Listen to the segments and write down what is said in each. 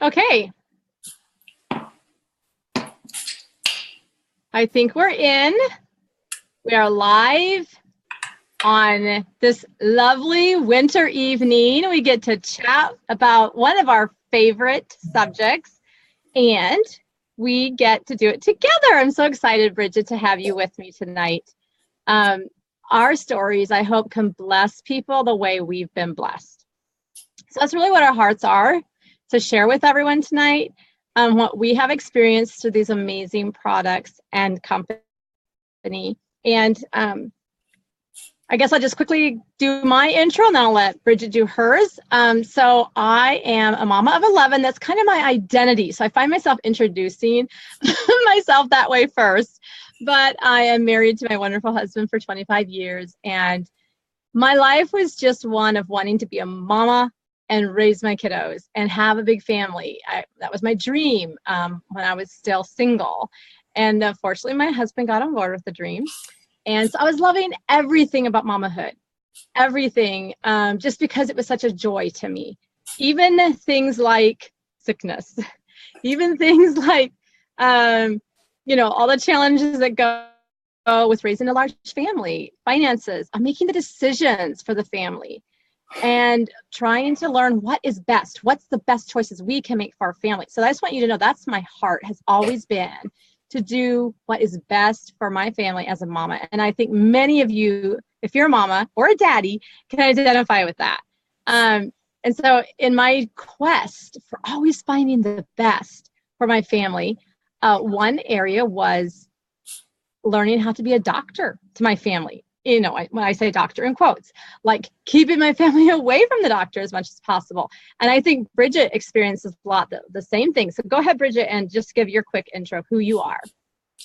Okay. I think we're in. We are live on this lovely winter evening. We get to chat about one of our favorite subjects, and we get to do it together. I'm so excited, Bridget, to have you with me tonight. Our stories, I hope, can bless people the way we've been blessed. So that's really what our hearts are, to share with everyone tonight what we have experienced through these amazing products and company. And I guess I'll just quickly do my intro and then I'll let Bridget do hers. So I am a mama of 11. That's kind of my identity. So I find myself introducing myself that way first. But I am married to my wonderful husband for 25 years. And my life was just one of wanting to be a mama and raise my kiddos and have a big family. That was my dream when I was still single. And fortunately, my husband got on board with the dream. And so I was loving everything about mamahood, everything, just because it was such a joy to me. Even things like sickness, even things like, all the challenges that go with raising a large family, finances, making the decisions for the family, and trying to learn what is best, what's the best choices we can make for our family. So I just want you to know that's my heart has always been, to do what is best for my family as a mama. And I think many of you, if you're a mama or a daddy, can identify with that. And so in my quest for always finding the best for my family, one area was learning how to be a doctor to my family. When I say doctor in quotes, like keeping my family away from the doctor as much as possible. And I think Bridget experiences a lot the same thing. So go ahead, Bridget, and just give your quick intro of who you are.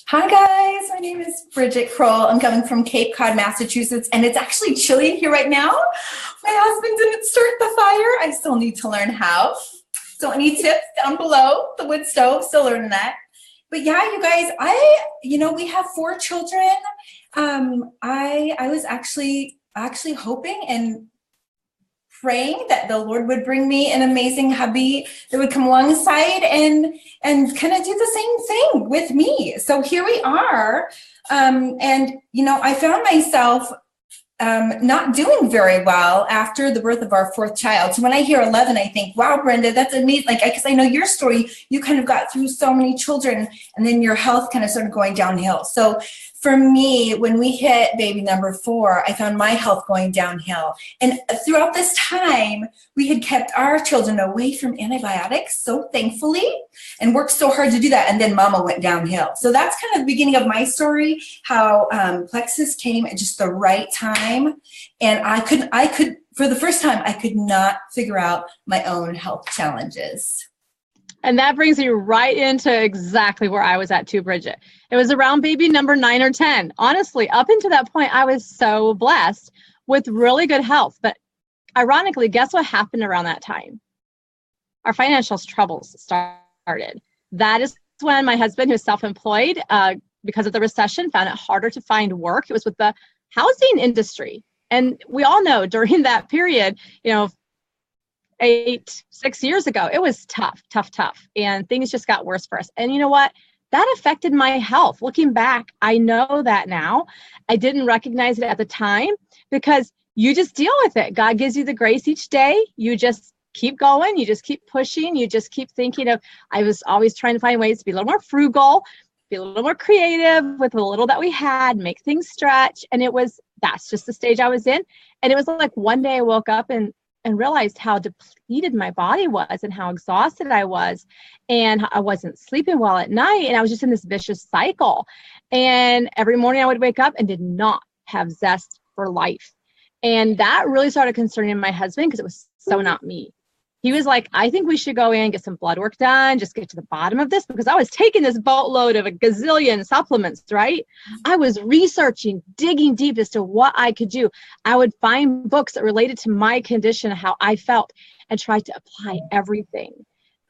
Hi guys, my name is Bridget Kroll. I'm coming from Cape Cod, Massachusetts, and it's actually chilly here right now. My husband didn't start the fire. I still need to learn how. So any tips down below, the wood stove, still learning that. But yeah, you guys, we have 4 children. I was actually hoping and praying that the Lord would bring me an amazing hubby that would come alongside and kind of do the same thing with me. So here we are. I found myself not doing very well after the birth of our 4th child. So when I hear 11, I think, wow, Brenda, that's amazing. Because I know your story, you kind of got through so many children and then your health kind of started going downhill. So for me, when we hit baby number 4, I found my health going downhill. And throughout this time, we had kept our children away from antibiotics, so thankfully, and worked so hard to do that. And then mama went downhill. So that's kind of the beginning of my story, how Plexus came at just the right time. And I could, for the first time, I could not figure out my own health challenges. And that brings you right into exactly where I was at too, Bridget. It was around baby number 9 or 10. Honestly, up until that point, I was so blessed with really good health. But ironically, guess what happened around that time? Our financial troubles started. That is when my husband, who's self-employed, because of the recession, found it harder to find work. It was with the housing industry. And we all know during that period, 6 years ago, it was tough. And things just got worse for us. And you know what? That affected my health. Looking back, I know that now. I didn't recognize it at the time because you just deal with it. God gives you the grace each day. You just keep going. You just keep pushing. You just keep thinking of, I was always trying to find ways to be a little more frugal, be a little more creative with the little that we had, make things stretch. And that's just the stage I was in. And it was like one day I woke up and realized how depleted my body was and how exhausted I was. And I wasn't sleeping well at night. And I was just in this vicious cycle. And every morning I would wake up and did not have zest for life. And that really started concerning my husband because it was so not me. He was like, I think we should go in, get some blood work done, just get to the bottom of this, because I was taking this boatload of a gazillion supplements, right? I was researching, digging deep as to what I could do. I would find books that related to my condition, how I felt, and try to apply everything.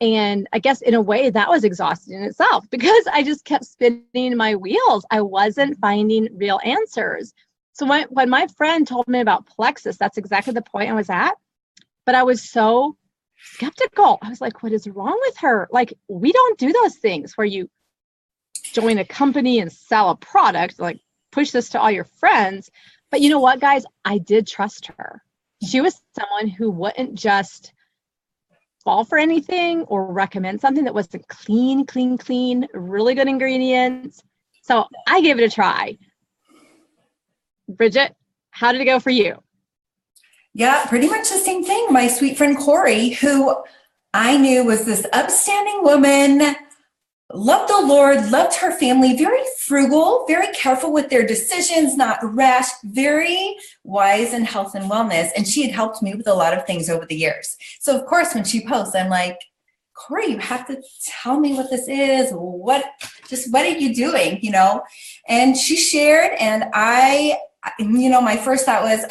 And I guess in a way that was exhausting in itself because I just kept spinning my wheels. I wasn't finding real answers. So when my friend told me about Plexus, that's exactly the point I was at. But I was so skeptical. I was like, what is wrong with her? Like, we don't do those things where you join a company and sell a product, like push this to all your friends. But you know what, guys? I did trust her. She was someone who wouldn't just fall for anything or recommend something that wasn't clean, really good ingredients. So I gave it a try. Bridget, how did it go for you? Yeah, pretty much the same thing. My sweet friend Corey, who I knew was this upstanding woman, loved the Lord, loved her family, very frugal, very careful with their decisions, not rash, very wise in health and wellness. And she had helped me with a lot of things over the years. So of course, when she posts, I'm like, Corey, you have to tell me what this is. What are you doing? You know? And she shared, and my first thought was,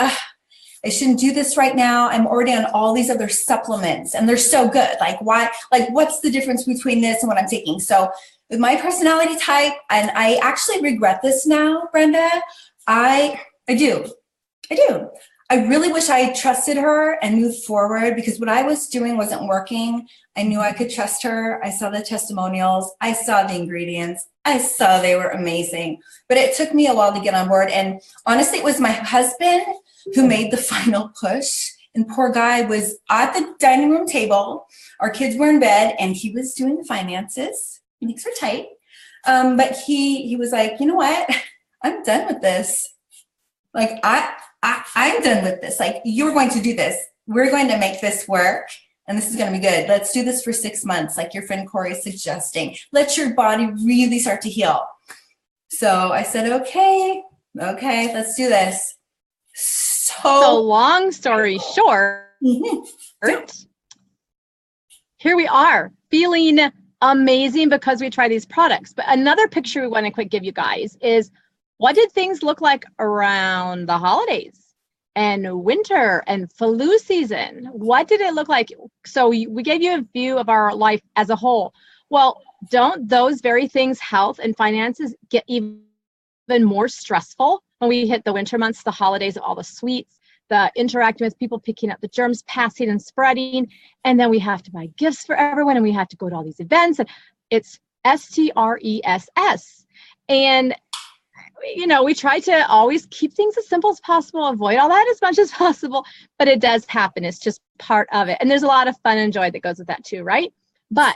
I shouldn't do this right now. I'm already on all these other supplements and they're so good. Like, why? Like, what's the difference between this and what I'm taking? So with my personality type, and I actually regret this now, Brenda, I do. I really wish I had trusted her and moved forward, because what I was doing wasn't working. I knew I could trust her. I saw the testimonials. I saw the ingredients. I saw they were amazing. But it took me a while to get on board. And honestly, it was my husband who made the final push. And poor guy was at the dining room table. Our kids were in bed and he was doing the finances. Things were tight. But he was like, you know what? I'm done with this. Like, I'm done with this. Like, you're going to do this. We're going to make this work. And this is going to be good. Let's do this for 6 months, like your friend Corey is suggesting. Let your body really start to heal. So I said, okay, let's do this. So long story short, here we are feeling amazing because we try these products. But another picture we want to quick give you guys is, what did things look like around the holidays and winter and flu season? What did it look like? So we gave you a view of our life as a whole. Well, don't those very things, health and finances, get even more stressful when we hit the winter months, the holidays of all the sweets, the interacting with people, picking up the germs, passing and spreading, and then we have to buy gifts for everyone, and we have to go to all these events, and it's stress. And we try to always keep things as simple as possible, avoid all that as much as possible, but it does happen. It's just part of it. And there's a lot of fun and joy that goes with that too, right? But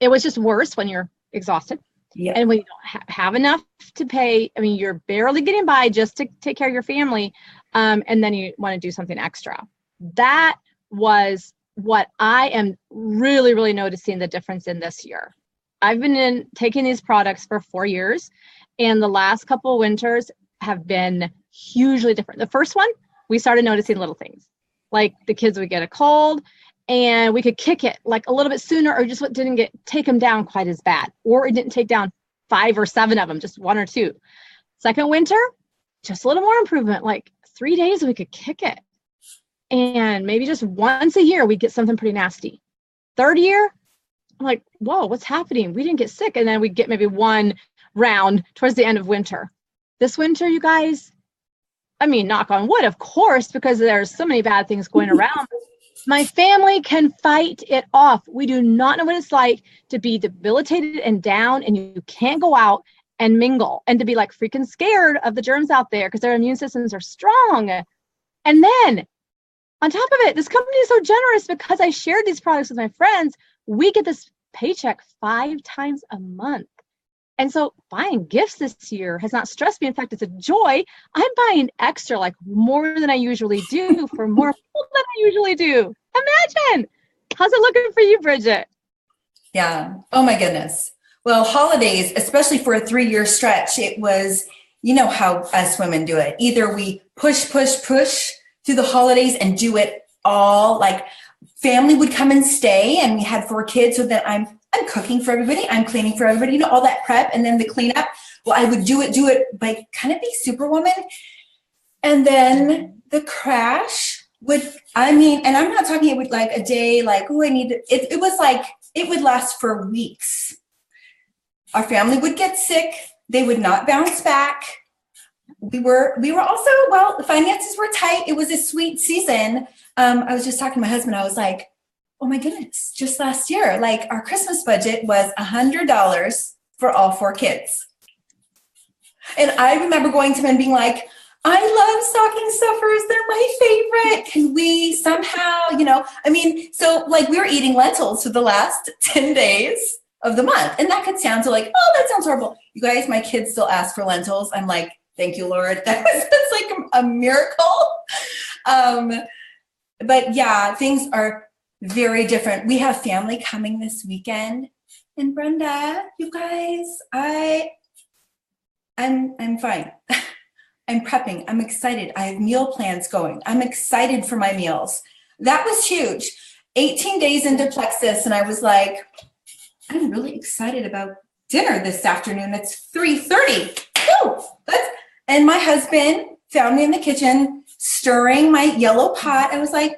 it was just worse when you're exhausted. Yep. And when you don't have enough to pay. I mean, you're barely getting by just to take care of your family. And then you want to do something extra. That was what I am really, really noticing the difference in this year. I've been taking these products for 4 years, and the last couple of winters have been hugely different. The first one, we started noticing little things, like the kids would get a cold and we could kick it like a little bit sooner, or just didn't take them down quite as bad, or it didn't take down 5 or 7 of them, just 1 or 2. Second winter, just a little more improvement, like 3 days we could kick it. And maybe just once a year we get something pretty nasty. Third year, I'm like, whoa, what's happening? We didn't get sick. And then we get maybe 1 round towards the end of winter. This winter, you guys, I mean, knock on wood, of course, because there's so many bad things going around. My family can fight it off. We do not know what it's like to be debilitated and down, and you can't go out and mingle, and to be like freaking scared of the germs out there because their immune systems are strong. And then on top of it, this company is so generous because I shared these products with my friends. We get this paycheck 5 times a month. And so buying gifts this year has not stressed me. In fact, it's a joy. I'm buying extra, like more than I usually do, for more people than I usually do. Imagine. How's it looking for you, Bridget? Yeah. Oh my goodness. Well, holidays, especially for a 3-year stretch, it was, you know how us women do it. Either we push through the holidays and do it all. Like, family would come and stay, and we had 4 kids, so that I'm cooking for everybody, I'm cleaning for everybody, all that prep, and then the cleanup. Well, I would do it, but kind of be superwoman. And then the crash would, and I'm not talking it would like a day, like, oh, I need it. It was like, it would last for weeks. Our family would get sick. They would not bounce back. We were also, well, the finances were tight. It was a sweet season. I was just talking to my husband. I was like, oh my goodness, just last year, like our Christmas budget was $100 for all 4 kids. And I remember going to them and being like, I love stocking stuffers. They're my favorite. Can we somehow, so like we were eating lentils for the last 10 days of the month. And that could sound like, oh, that sounds horrible. You guys, my kids still ask for lentils. I'm like, thank you, Lord. That's like a miracle. But yeah, things are very different. We have family coming this weekend. And Brenda, you guys, I'm fine. I'm prepping. I'm excited. I have meal plans going. I'm excited for my meals. That was huge. 18 days into Plexus, and I was like, I'm really excited about dinner this afternoon. It's 3:30. And my husband found me in the kitchen stirring my yellow pot. I was like,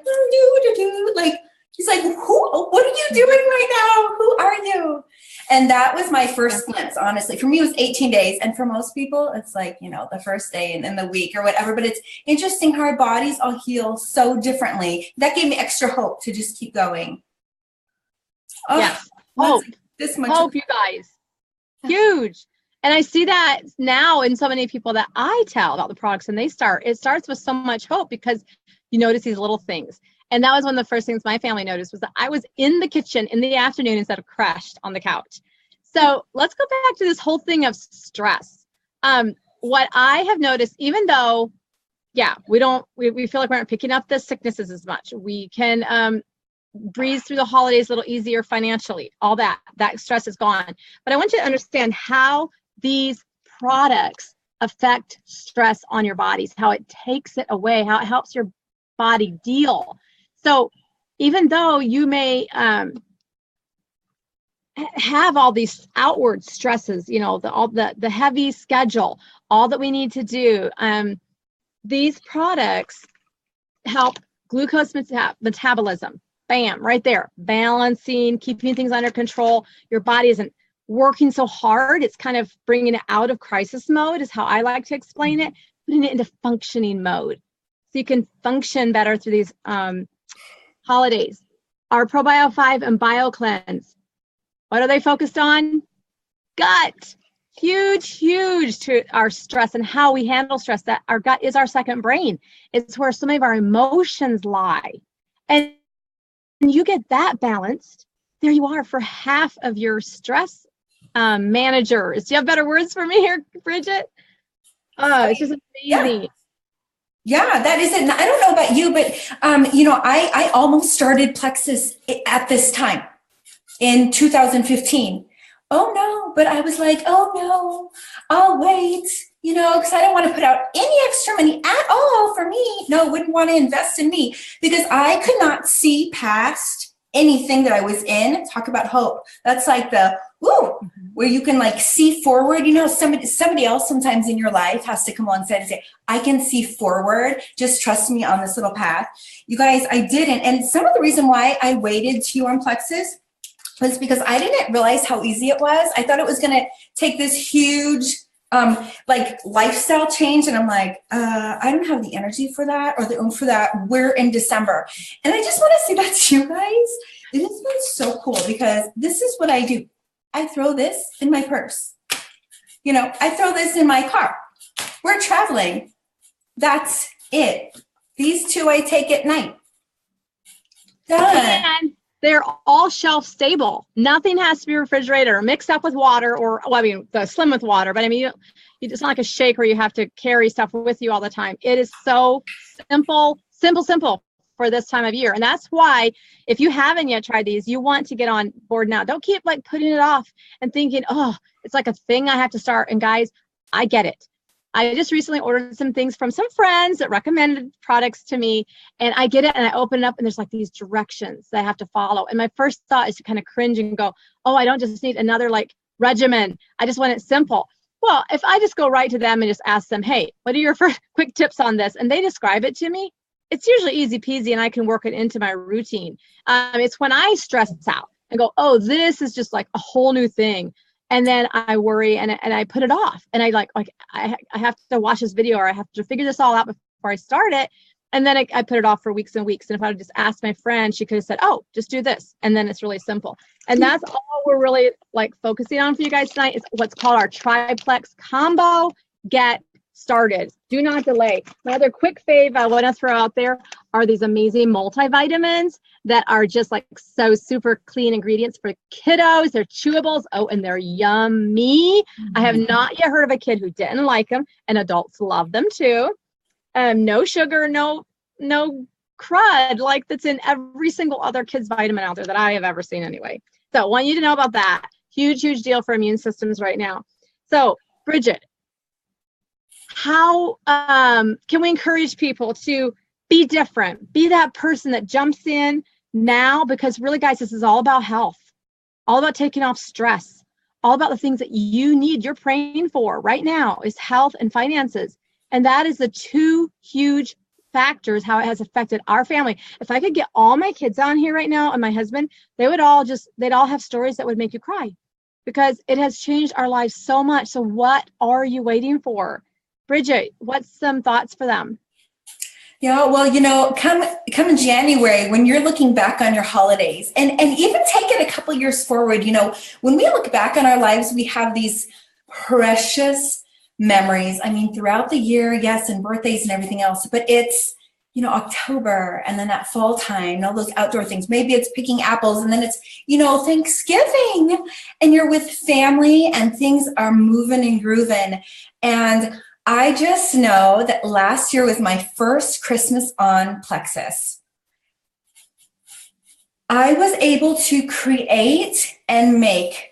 like, he's like, what are you doing right now? Who are you? And that was my first glimpse, honestly. For me, it was 18 days. And for most people, it's like, the first day in the week or whatever. But it's interesting how our bodies all heal so differently. That gave me extra hope to just keep going. Oh, yes. Hope. This much hope, you guys. Huge. And I see that now in so many people that I tell about the products, and it starts with so much hope because you notice these little things. And that was one of the first things my family noticed was that I was in the kitchen in the afternoon instead of crashed on the couch. So let's go back to this whole thing of stress. What I have noticed, even though, we feel like we aren't picking up the sicknesses as much. We can breeze through the holidays a little easier financially. All that stress is gone. But I want you to understand how these products affect stress on your bodies, how it takes it away, how it helps your body deal. So even though you may have all these outward stresses, all the heavy schedule, all that we need to do, these products help glucose metabolism. Bam, right there, balancing, keeping things under control. Your body isn't working so hard. It's kind of bringing it out of crisis mode is how I like to explain it, putting it into functioning mode. So you can function better through these holidays. Our ProBio 5 and BioCleanse, what are they focused on? Gut. Huge to our stress and how we handle stress. That our gut is our second brain. It's where so many of our emotions lie. And you get that balanced, there you are for half of your stress managers. Do you have better words for me here, Bridget? Oh, it's just amazing. Yeah, that is it. I don't know about you, but I almost started Plexus at this time in 2015. Oh no, but I was like, oh no, I'll wait, because I don't want to put out any extra money at all for me. No, wouldn't want to invest in me because I could not see past anything that I was in. Talk about hope. That's like where you can like see forward. Somebody else sometimes in your life has to come alongside and say, I can see forward. Just trust me on this little path. You guys, I didn't. And some of the reason why I waited to you on Plexus was because I didn't realize how easy it was. I thought it was going to take this huge lifestyle change. And I'm like, I don't have the energy for that or the oomph for that. We're in December. And I just want to say that to you guys. It has been so cool because this is what I do. I throw this in my purse. I throw this in my car. We're traveling. That's it. These two I take at night. Done. And they're all shelf stable. Nothing has to be refrigerated or mixed up with water the slim with water. But it's not like a shake where you have to carry stuff with you all the time. It is so simple for this time of year. And that's why if you haven't yet tried these, you want to get on board now. Don't keep putting it off and thinking, oh, it's like a thing I have to start. And guys, I get it. I just recently ordered some things from some friends that recommended products to me, and I get it and I open it up and there's these directions that I have to follow. And my first thought is to kind of cringe and go, oh, I don't just need another regimen. I just want it simple. Well, if I just go right to them and just ask them, hey, what are your first quick tips on this? And they describe it to me, it's usually easy peasy and I can work it into my routine. It's when I stress out and go, oh, this is just a whole new thing. And then I worry and I put it off. And I have to watch this video or I have to figure this all out before I start it. And then I put it off for weeks and weeks. And if I would just ask my friend, she could have said, oh, just do this. And then it's really simple. And that's all we're really like focusing on for you guys tonight is what's called our triplex combo. Get started. Do not delay. My other quick fave I want to throw out there are these amazing multivitamins that are just like so super clean ingredients for kiddos. They're chewables. Oh, and they're yummy. I have not yet heard of a kid who didn't like them, and adults love them too. No sugar, no crud like that's in every single other kid's vitamin out there that I have ever seen anyway. So I want you to know about that. Huge, huge deal for immune systems right now. So Bridget, how can we encourage people to be different, be that person that jumps in now? Because really, guys, this is all about health, all about taking off stress, all about the things that you need, you're praying for right now is health and finances. And that is the two huge factors, how it has affected our family. If I could get all my kids on here right now and my husband, they'd all have stories that would make you cry because it has changed our lives so much. So what are you waiting for? Bridget, what's some thoughts for them? Yeah, well, come January, when you're looking back on your holidays and even take it a couple years forward, when we look back on our lives, we have these precious memories. I mean, throughout the year, yes, and birthdays and everything else, but it's, October and then that fall time, all those outdoor things. Maybe it's picking apples and then it's, Thanksgiving and you're with family and things are moving and grooving. And I just know that last year was my first Christmas on Plexus. I was able to create and make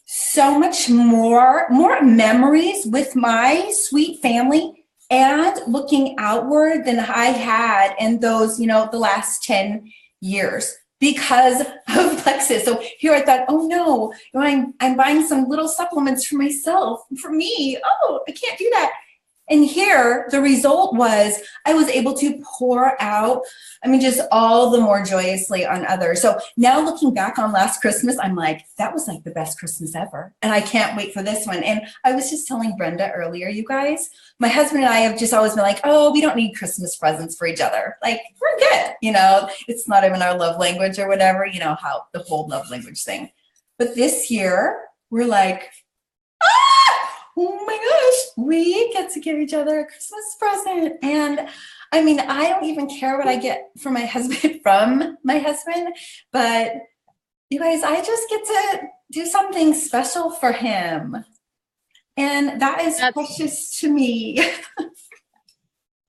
so much more memories with my sweet family and looking outward than I had in those, the last 10 years because of Plexus. So here I thought, oh no, I'm buying some little supplements for myself, for me. Oh, I can't do that. And here, the result was I was able to pour out, just all the more joyously on others. So now looking back on last Christmas, I'm like, that was like the best Christmas ever. And I can't wait for this one. And I was just telling Brenda earlier, you guys, my husband and I have just always been like, oh, we don't need Christmas presents for each other. Like, we're good. It's not even our love language or whatever, how the whole love language thing. But this year, we're like, oh my gosh, we get to give each other a Christmas present. And I don't even care what I get from my husband, but you guys, I just get to do something special for him. And that's precious to me.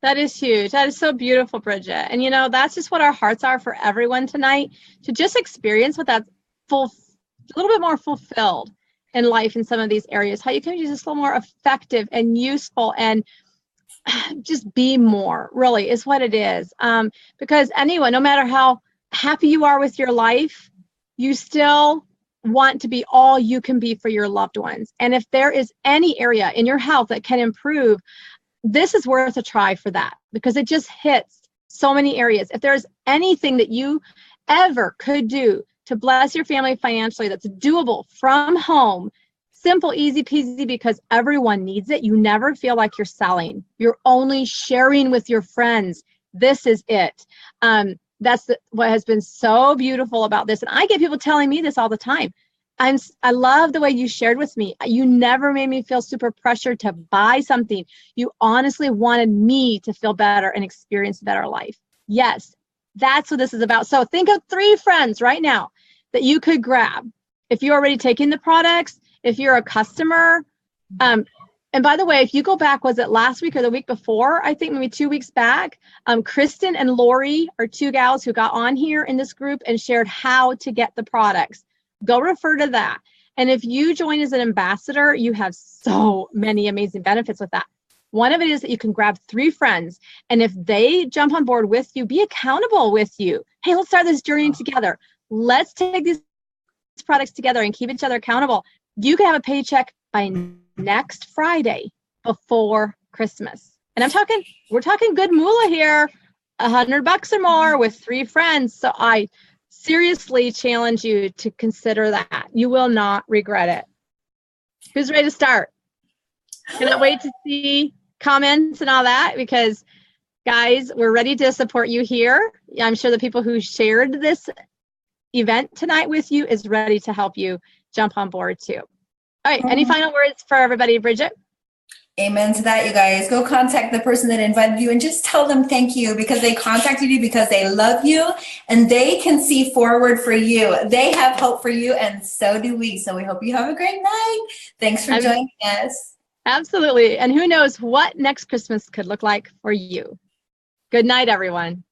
That is huge. That is so beautiful, Bridget. And that's just what our hearts are for everyone tonight, to just experience what that's a little bit more fulfilled in life in some of these areas, how you can be just a little more effective and useful and just be more, really, is what it is. Because anyone, no matter how happy you are with your life, you still want to be all you can be for your loved ones. And if there is any area in your health that can improve, this is worth a try for that, because it just hits so many areas. If there's anything that you ever could do to bless your family financially that's doable from home, simple, easy peasy, because everyone needs it. You never feel like you're selling. You're only sharing with your friends. This is it. That's what has been so beautiful about this. And I get people telling me this all the time. I love the way you shared with me. You never made me feel super pressured to buy something. You honestly wanted me to feel better and experience a better life. Yes, that's what this is about. So think of 3 friends right now that you could grab. If you're already taking the products, if you're a customer, and by the way, if you go back, was it last week or the week before? I think maybe 2 weeks back, Kristen and Lori are 2 gals who got on here in this group and shared how to get the products. Go refer to that. And if you join as an ambassador, you have so many amazing benefits with that. One of it is that you can grab 3 friends, and if they jump on board with you, be accountable with you. Hey, let's start this journey together. Let's take these products together and keep each other accountable. You can have a paycheck by next Friday before Christmas. And we're talking good moolah here, $100 or more with 3 friends. So I seriously challenge you to consider that. You will not regret it. Who's ready to start? Cannot wait to see comments and all that, because Guys, we're ready to support you here. I'm sure the people who shared this event tonight with you is ready to help you jump on board too. All right, any final words for everybody, Bridget? Amen to that, you guys. Go contact the person that invited you and just tell them thank you, because they contacted you because they love you and they can see forward for you. They have hope for you, and so do we. So we hope you have a great night. Thanks for joining us. Absolutely. And who knows what next Christmas could look like for you. Good night, everyone.